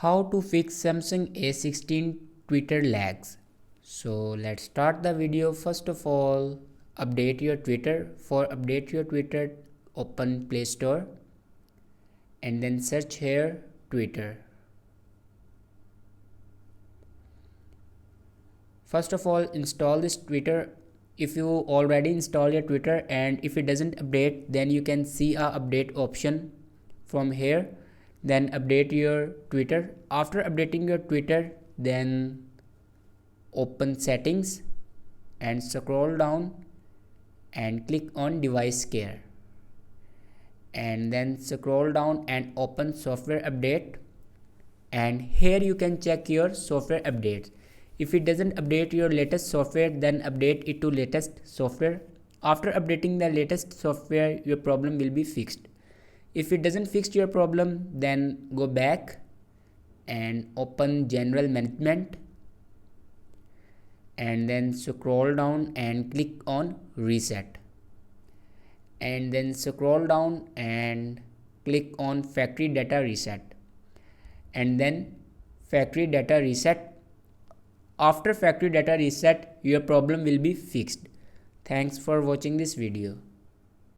How to fix Samsung A16 Twitter lags. So let's start the video. First of all, update your Twitter. For update your Twitter, open Play Store and then search here Twitter. First of all, install this Twitter. If you already install your Twitter and if it doesn't update, then you can see a update option from here. Then update your Twitter. After updating your Twitter, then open settings and scroll down and click on device care, and then scroll down and open software update, and here you can check your software updates. If it doesn't update your latest software, then update it to latest software. After updating the latest software, your problem will be fixed. If it doesn't fix your problem, then go back and open general management and then scroll down and click on reset, and then scroll down and click on factory data reset, and then factory data reset. After factory data reset, your problem will be fixed. Thanks for watching this video.